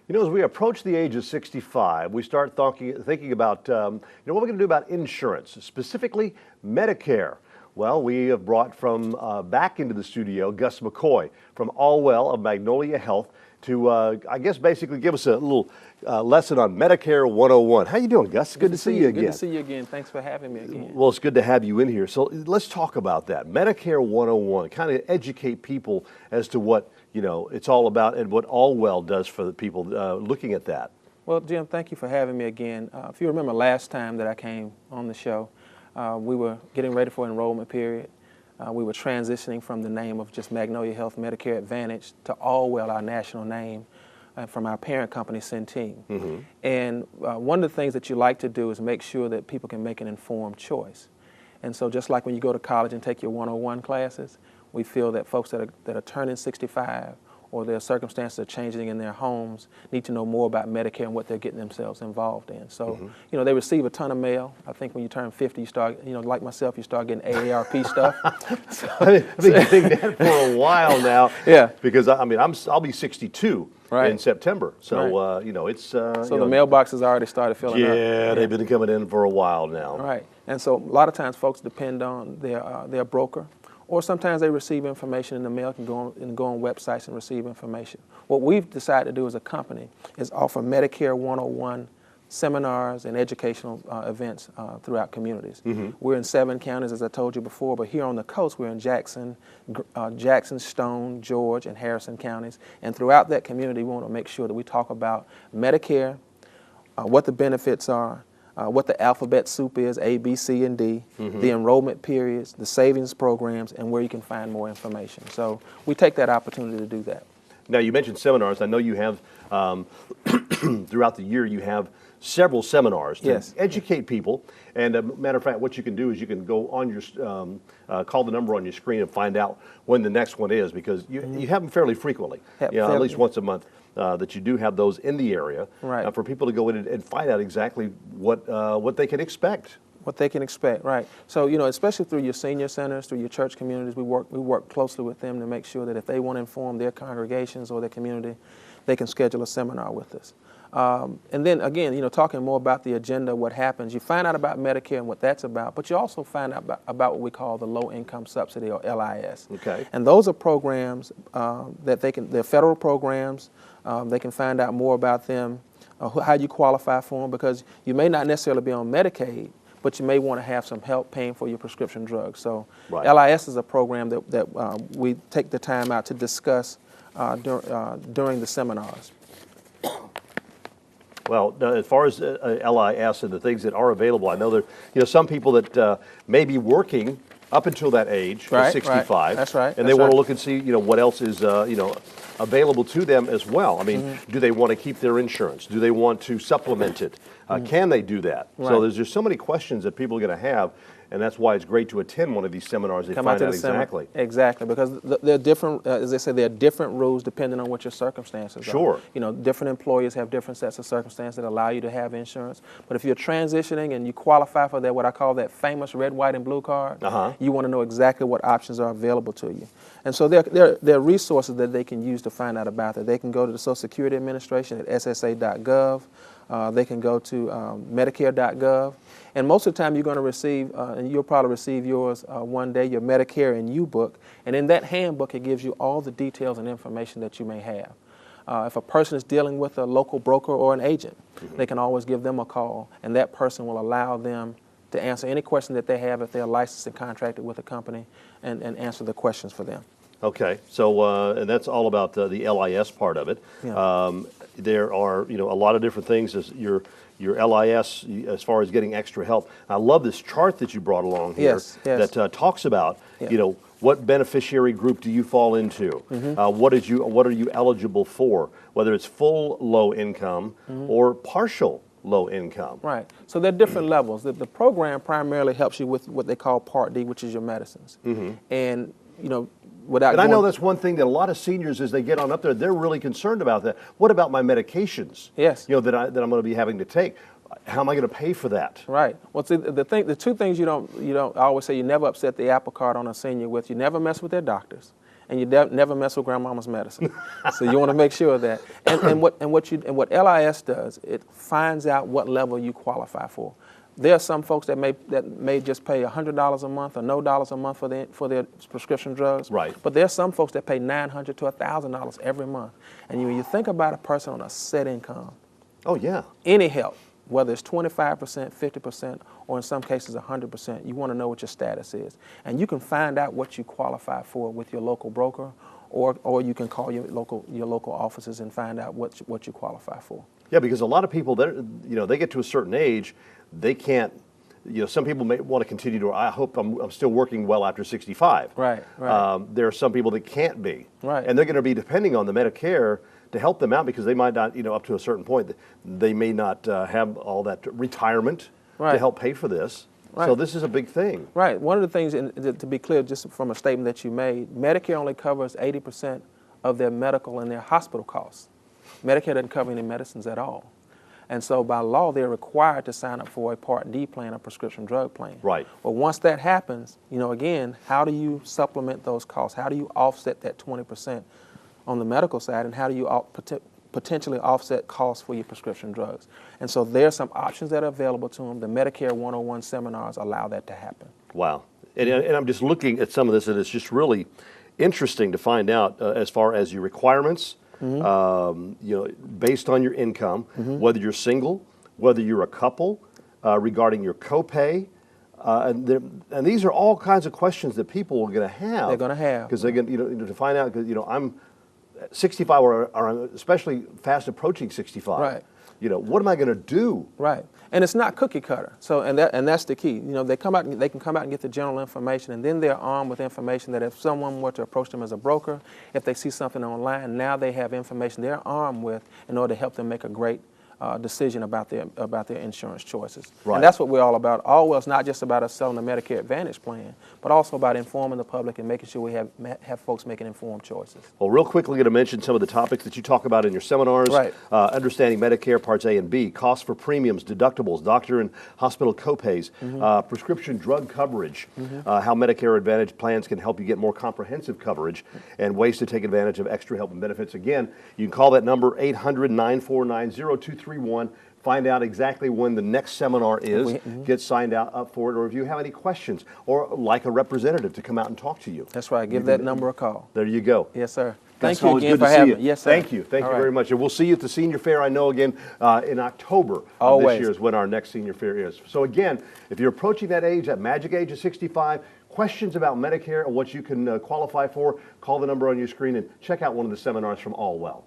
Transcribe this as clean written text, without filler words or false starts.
You know, as we approach the age of 65, we start thinking about, what we're going to do about insurance, specifically Medicare. Well, we have brought from back into the studio Gus McCoy from Allwell of Magnolia Health to, I guess, basically give us a little lesson on Medicare 101. How you doing, Gus? Good to see you again. Good to see you again. Thanks for having me again. Well, it's good to have you in here. So let's talk about that. Medicare 101, kind of educate people as to what, it's all about and what Allwell does for the people looking at that. Well, Jim, thank you for having me again. If you remember last time that I came on the show, we were getting ready for enrollment period. We were transitioning from the name of just Magnolia Health Medicare Advantage to Allwell, our national name, from our parent company, Centene. Mm-hmm. And one of the things that you like to do is make sure that people can make an informed choice. And so just like when you go to college and take your 101 classes, we feel that folks that are turning 65 or their circumstances are changing in their homes need to know more about Medicare and what they're getting themselves involved in. So, Mm-hmm. They receive a ton of mail. I think when you turn 50, you start, like myself, you start getting AARP stuff. So, I've been getting that for a while now. Yeah. Because I'll be 62 Right. in September. So Right. it's So the mailbox has already started filling up. Yeah, they've been coming in for a while now. Right. And so a lot of times folks depend on their broker, or sometimes they receive information in the mail, can go on websites and receive information. What we've decided to do as a company is offer Medicare 101 seminars and educational events throughout communities. Mm-hmm. We're in 7 counties, as I told you before, but here on the coast, we're in Jackson, Stone, George, and Harrison counties. And throughout that community, we want to make sure that we talk about Medicare, what the benefits are, what the alphabet soup is, A, B, C, and D, the enrollment periods, the savings programs, and where you can find more information. So we take that opportunity to do that. Now, you mentioned seminars. I know you have, throughout the year, you have several seminars to Yes. educate people. And matter of fact, what you can do is you can go on your, call the number on your screen and find out when the next one is, because you have them fairly frequently, at least once a month. That you do have those in the area, Right. For people to go in and find out exactly what they can expect. What they can expect, right. So, especially through your senior centers, through your church communities, we work closely with them to make sure that if they want to inform their congregations or their community, they can schedule a seminar with us. And then again, talking more about the agenda, what happens, you find out about Medicare and what that's about, but you also find out about what we call the Low Income Subsidy, or LIS. Okay. And those are programs that they're federal programs. They can find out more about them, how you qualify for them, because you may not necessarily be on Medicaid, but you may want to have some help paying for your prescription drugs. So Right. LIS is a program that we take the time out to discuss during the seminars. Well, as far as LIS and the things that are available, I know there, some people that may be working up until that age, Right, 65. right. That's right, And that's they want right. to look and see, what else is, available to them as well. I mean, do they want to keep their insurance? Do they want to supplement it? Can they do that? So Right. there's just so many questions that people are going to have, and that's why it's great to attend one of these seminars and Come find out to out the seminar. exactly. Exactly, because there are different, as they say, there are different rules depending on what your circumstances Sure. are. Different employers have different sets of circumstances that allow you to have insurance. But if you're transitioning and you qualify for that, what I call that famous red, white, and blue card, you want to know exactly what options are available to you. And so there are resources that they can use to find out about that. They can go to the Social Security Administration at ssa.gov. They can go to Medicare.gov. And most of the time you're going to receive, and you'll probably receive yours one day, your Medicare and You book. And in that handbook, it gives you all the details and information that you may have. If a person is dealing with a local broker or an agent, they can always give them a call, and that person will allow them to answer any question that they have if they're licensed and contracted with a company, and answer the questions for them. Okay, so and that's all about the LIS part of it. Yeah. There are a lot of different things as your LIS as far as getting extra help. I love this chart that you brought along here Yes. that talks about Yeah. What beneficiary group do you fall into? What are you eligible for? Whether it's full low income or partial low income. Right. So there are different levels. The program primarily helps you with what they call Part D, which is your medicines. And without And I know going- that's one thing that a lot of seniors, as they get on up there, they're really concerned about that. What about my medications? Yes. That I'm going to be having to take. How am I going to pay for that? Right. Well, see, the two things you don't. I always say you never upset the apple cart on a senior with. You never mess with their doctors, and you never mess with grandmama's medicine. So you want to make sure of that. And what LIS does, it finds out what level you qualify for. There are some folks that may just pay $100 a month or no dollars a month for their prescription drugs. Right. But there are some folks that pay $900 to $1,000 every month. And when you think about a person on a set income, oh yeah, any help, whether it's 25%, 50%, or in some cases 100%, you want to know what your status is. And you can find out what you qualify for with your local broker, or you can call your local offices and find out what you qualify for. Yeah, because a lot of people, they get to a certain age, they can't. Some people may want to continue to. I hope I'm still working well after 65. Right. There are some people that can't be. Right. And they're going to be depending on the Medicare to help them out because they might not, up to a certain point, they may not have all that retirement to help pay for this. Right. So this is a big thing. Right. One of the things, to be clear, just from a statement that you made, Medicare only covers 80% of their medical and their hospital costs. Medicare doesn't cover any medicines at all. And so by law, they're required to sign up for a Part D plan, a prescription drug plan. Right. Well, once that happens, again, how do you supplement those costs? How do you offset that 20% on the medical side, and how do you potentially offset costs for your prescription drugs? And so there are some options that are available to them. The Medicare 101 seminars allow that to happen. Wow. And I'm just looking at some of this, and it's just really interesting to find out as far as your requirements, based on your income, whether you're single, whether you're a couple, regarding your copay. And these are all kinds of questions that people are going to have. They're going to have. Because they're going to find out, because, I'm 65 or I'm especially fast approaching 65. Right. What am I going to do? Right. And it's not cookie cutter. So and that's the key. They can come out and get the general information, and then they're armed with information that if someone were to approach them as a broker, if they see something online, now they have information they're armed with in order to help them make a great decision about their insurance choices. Right. And that's what we're all about. Allwell's not just about us selling a Medicare Advantage plan, but also about informing the public and making sure we have folks making informed choices. Well, real quickly, going to mention some of the topics that you talk about in your seminars. Right. Understanding Medicare Parts A and B, costs for premiums, deductibles, doctor and hospital copays, prescription drug coverage, how Medicare Advantage plans can help you get more comprehensive coverage, and ways to take advantage of extra help and benefits. Again, you can call that number 800-949-0231. Find out exactly when the next seminar is, get signed up for it, or if you have any questions, or like a representative to come out and talk to you. That's right. Give that number a call. There you go. Yes, sir. Thank you again for having me. Yes, sir. Thank you. Thank you very much. And we'll see you at the Senior Fair, I know, again, in October of this year is when our next Senior Fair is. So again, if you're approaching that age, that magic age of 65, questions about Medicare and what you can qualify for, call the number on your screen and check out one of the seminars from Allwell.